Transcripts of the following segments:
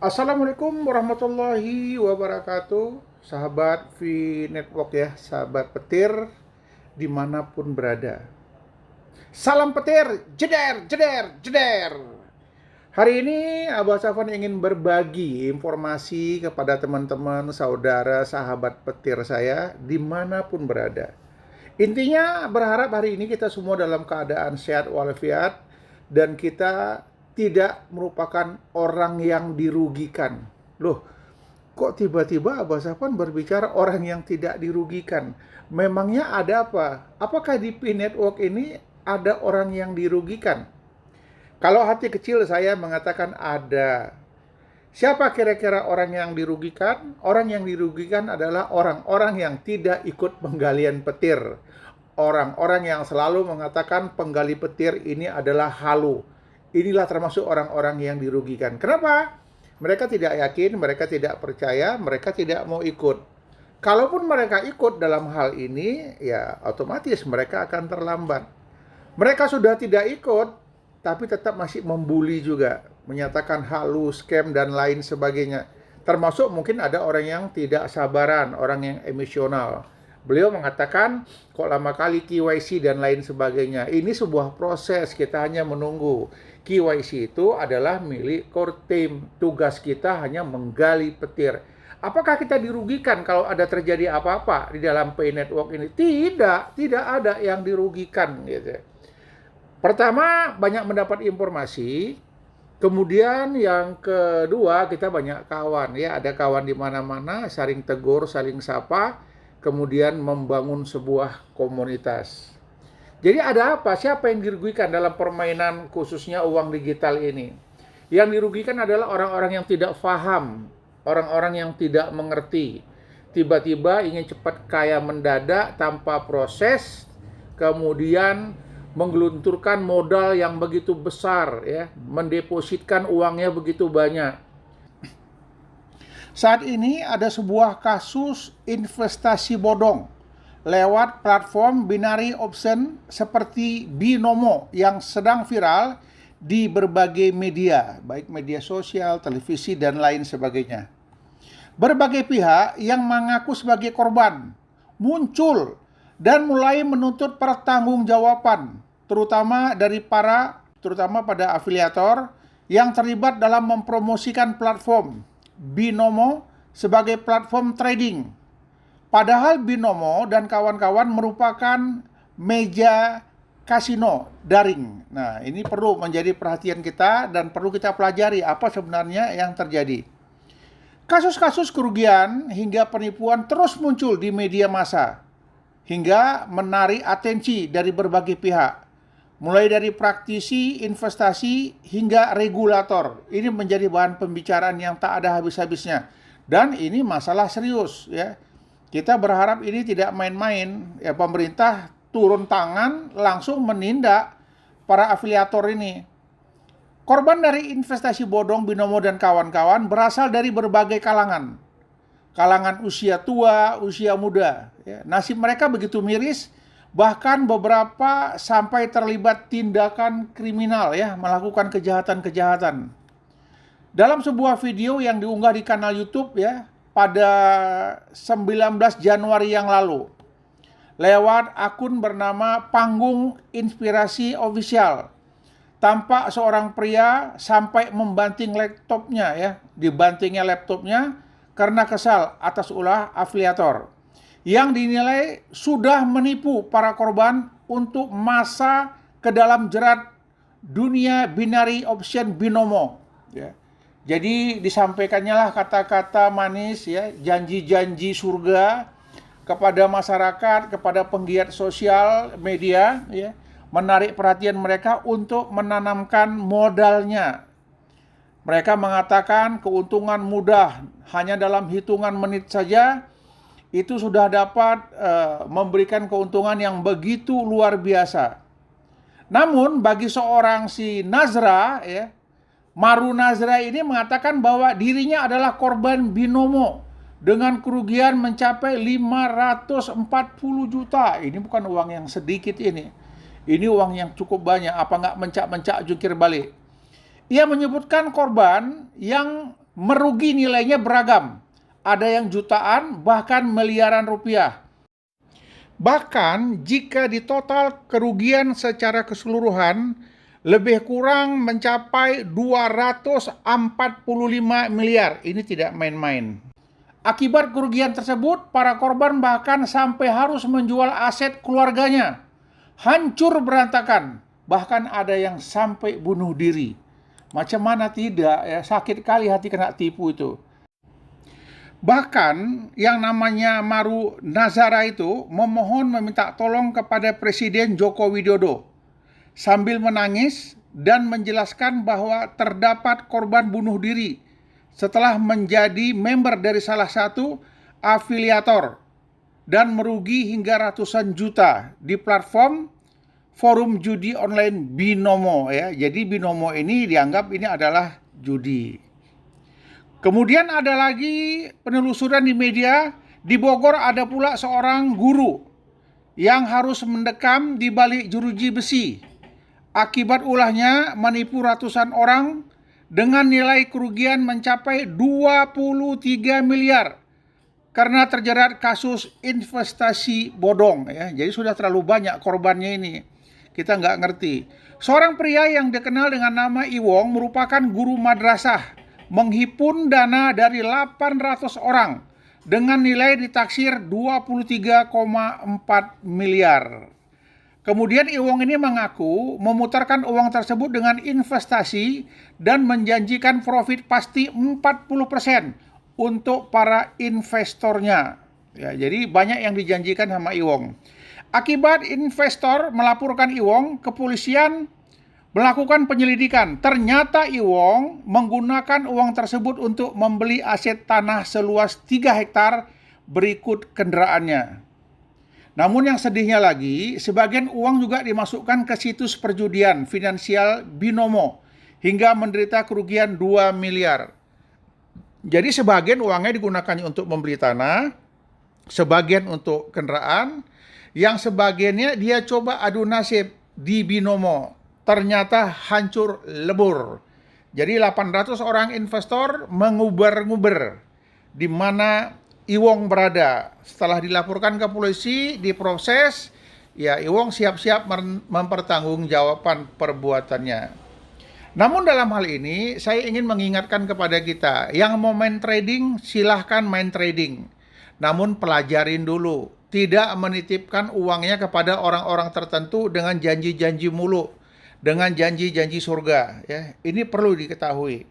Assalamualaikum warahmatullahi wabarakatuh. Sahabat V Network ya, sahabat petir dimanapun berada. Salam petir, jeder, jeder, jeder. Hari ini Abah Safan ingin berbagi informasi kepada teman-teman, saudara, sahabat petir saya dimanapun berada. Intinya berharap hari ini kita semua dalam keadaan sehat walafiat dan kita tidak merupakan orang yang dirugikan. Loh, kok tiba-tiba Abah Safwan berbicara orang yang tidak dirugikan? Memangnya ada apa? Apakah di P Network ini ada orang yang dirugikan? Kalau hati kecil saya mengatakan ada. Siapa kira-kira orang yang dirugikan? Orang yang dirugikan adalah orang-orang yang tidak ikut penggalian petir. Orang-orang yang selalu mengatakan penggali petir ini adalah halu. Inilah termasuk orang-orang yang dirugikan. Kenapa? Mereka tidak yakin, mereka tidak percaya, mereka tidak mau ikut. Kalaupun mereka ikut dalam hal ini, ya otomatis mereka akan terlambat. Mereka sudah tidak ikut, tapi tetap masih membuli juga, menyatakan halu, scam, dan lain sebagainya. Termasuk mungkin ada orang yang tidak sabaran, orang yang emosional. Beliau mengatakan, kok lama kali KYC dan lain sebagainya. Ini sebuah proses, kita hanya menunggu. KYC itu adalah milik core team. Tugas kita hanya menggali petir. Apakah kita dirugikan kalau ada terjadi apa-apa di dalam P Network ini? Tidak, tidak ada yang dirugikan gitu. Pertama, banyak mendapat informasi. Kemudian yang kedua, kita banyak kawan ya, ada kawan di mana-mana, saling tegur, saling sapa, kemudian membangun sebuah komunitas. Jadi ada apa? Siapa yang dirugikan dalam permainan khususnya uang digital ini? Yang dirugikan adalah orang-orang yang tidak paham, orang-orang yang tidak mengerti. Tiba-tiba ingin cepat kaya mendadak tanpa proses, kemudian menggelunturkan modal yang begitu besar ya, mendepositkan uangnya begitu banyak. Saat ini ada sebuah kasus investasi bodong lewat platform binary option seperti Binomo yang sedang viral di berbagai media, baik media sosial, televisi, dan lain sebagainya. Berbagai pihak yang mengaku sebagai korban muncul dan mulai menuntut pertanggungjawaban, terutama pada afiliator yang terlibat dalam mempromosikan platform Binomo sebagai platform trading. Padahal Binomo dan kawan-kawan merupakan meja kasino daring. Nah, ini perlu menjadi perhatian kita dan perlu kita pelajari apa sebenarnya yang terjadi. Kasus-kasus kerugian hingga penipuan terus muncul di media massa, hingga menarik atensi dari berbagai pihak, mulai dari praktisi, investasi, hingga regulator. Ini menjadi bahan pembicaraan yang tak ada habis-habisnya. Dan ini masalah serius ya. Kita berharap ini tidak main-main. Ya, pemerintah turun tangan langsung menindak para afiliator ini. Korban dari investasi bodong Binomo dan kawan-kawan berasal dari berbagai kalangan. Kalangan usia tua, usia muda. Ya, nasib mereka begitu miris, bahkan beberapa sampai terlibat tindakan kriminal ya, melakukan kejahatan-kejahatan. Dalam sebuah video yang diunggah di kanal YouTube ya, pada 19 Januari yang lalu, lewat akun bernama Panggung Inspirasi Official, tampak seorang pria sampai membanting laptopnya ya, dibantingnya laptopnya karena kesal atas ulah afiliator yang dinilai sudah menipu para korban untuk masa ke dalam jerat dunia binary option Binomo ya. Jadi disampaikannya lah kata-kata manis ya, janji-janji surga kepada masyarakat, kepada penggiat sosial media ya, menarik perhatian mereka untuk menanamkan modalnya. Mereka mengatakan keuntungan mudah, hanya dalam hitungan menit saja itu sudah dapat memberikan keuntungan yang begitu luar biasa. Namun bagi seorang si Nazra ya, Maru Nazra ini mengatakan bahwa dirinya adalah korban Binomo dengan kerugian mencapai 540 juta. Ini bukan uang yang sedikit ini. Ini uang yang cukup banyak. Apa nggak mencak-mencak jungkir balik? Ia menyebutkan korban yang merugi nilainya beragam. Ada yang jutaan, bahkan miliaran rupiah. Bahkan jika ditotal kerugian secara keseluruhan lebih kurang mencapai 245 miliar. Ini tidak main-main. Akibat kerugian tersebut, para korban bahkan sampai harus menjual aset keluarganya. Hancur berantakan. Bahkan ada yang sampai bunuh diri. Macam mana tidak ya, sakit kali hati kena tipu itu. Bahkan yang namanya Maru Nazara itu memohon meminta tolong kepada Presiden Joko Widodo sambil menangis dan menjelaskan bahwa terdapat korban bunuh diri setelah menjadi member dari salah satu afiliator dan merugi hingga ratusan juta di platform forum judi online Binomo ya. Jadi Binomo ini dianggap ini adalah judi. Kemudian ada lagi penelusuran di media, di Bogor ada pula seorang guru yang harus mendekam di balik jeruji besi. Akibat ulahnya menipu ratusan orang dengan nilai kerugian mencapai 23 miliar karena terjerat kasus investasi bodong ya. Jadi sudah terlalu banyak korbannya ini. Kita nggak ngerti. Seorang pria yang dikenal dengan nama Iwong merupakan guru madrasah, menghimpun dana dari 800 orang dengan nilai ditaksir 23,4 miliar. Kemudian Iwong ini mengaku memutarkan uang tersebut dengan investasi dan menjanjikan profit pasti 40% untuk para investornya. Ya, jadi banyak yang dijanjikan sama Iwong. Akibat investor melaporkan Iwong, kepolisian melakukan penyelidikan. Ternyata Iwong menggunakan uang tersebut untuk membeli aset tanah seluas 3 hektar berikut kendaraannya. Namun yang sedihnya lagi, sebagian uang juga dimasukkan ke situs perjudian finansial Binomo hingga menderita kerugian 2 miliar. Jadi sebagian uangnya digunakan untuk membeli tanah, sebagian untuk kendaraan, yang sebagiannya dia coba adu nasib di Binomo. Ternyata hancur lebur. Jadi 800 orang investor menguber-nguber di mana Iwong berada. Setelah dilaporkan ke polisi, diproses, ya Iwong siap-siap mempertanggungjawabkan perbuatannya. Namun dalam hal ini saya ingin mengingatkan kepada kita, yang mau main trading silahkan main trading. Namun pelajarin dulu, tidak menitipkan uangnya kepada orang-orang tertentu dengan janji-janji muluk, dengan janji-janji surga ya. Ini perlu diketahui.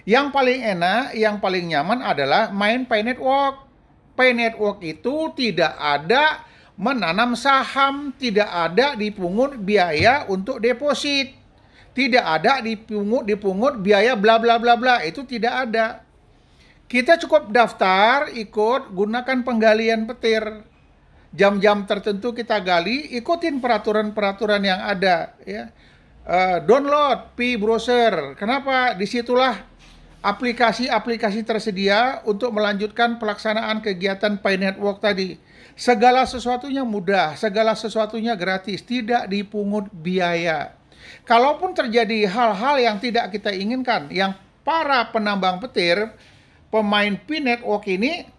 Yang paling enak, yang paling nyaman adalah main Pay Network. Pay Network itu tidak ada menanam saham, tidak ada dipungut biaya untuk deposit, tidak ada dipungut biaya bla bla bla bla, itu tidak ada. Kita cukup daftar, ikut, gunakan penggalian petir. Jam-jam tertentu kita gali, ikutin peraturan-peraturan yang ada ya. Download P-Browser. Kenapa? Disitulah aplikasi-aplikasi tersedia untuk melanjutkan pelaksanaan kegiatan Pay Network tadi. Segala sesuatunya mudah, segala sesuatunya gratis, tidak dipungut biaya. Kalaupun terjadi hal-hal yang tidak kita inginkan, yang para penambang petir, pemain Pay Network ini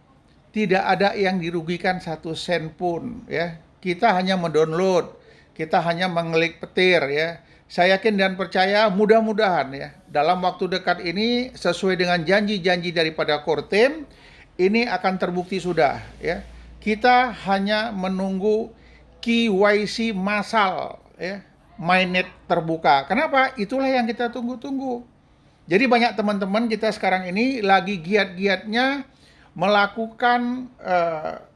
tidak ada yang dirugikan 1 sen pun ya. Kita hanya mendownload, kita hanya mengklik petir ya. Saya yakin dan percaya mudah-mudahan ya dalam waktu dekat ini sesuai dengan janji-janji daripada core team ini akan terbukti sudah ya. Kita hanya menunggu KYC massal ya, mainnet terbuka. Kenapa? Itulah yang kita tunggu-tunggu. Jadi banyak teman-teman kita sekarang ini lagi giat-giatnya melakukan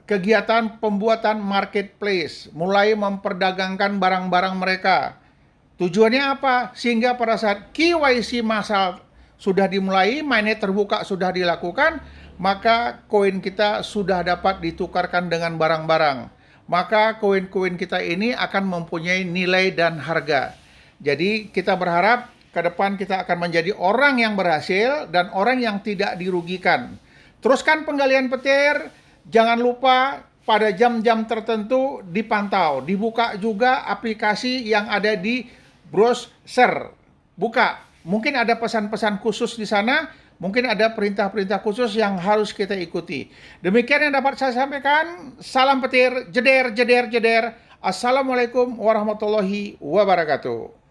kegiatan pembuatan marketplace, mulai memperdagangkan barang-barang mereka. Tujuannya apa? Sehingga pada saat KYC massal sudah dimulai, mainnet terbuka sudah dilakukan, maka koin kita sudah dapat ditukarkan dengan barang-barang. Maka koin-koin kita ini akan mempunyai nilai dan harga. Jadi kita berharap ke depan kita akan menjadi orang yang berhasil dan orang yang tidak dirugikan. Teruskan penggalian petir, jangan lupa pada jam-jam tertentu dipantau. Dibuka juga aplikasi yang ada di browser. Buka, mungkin ada pesan-pesan khusus di sana, mungkin ada perintah-perintah khusus yang harus kita ikuti. Demikian yang dapat saya sampaikan. Salam petir, jeder, jeder, jeder. Assalamualaikum warahmatullahi wabarakatuh.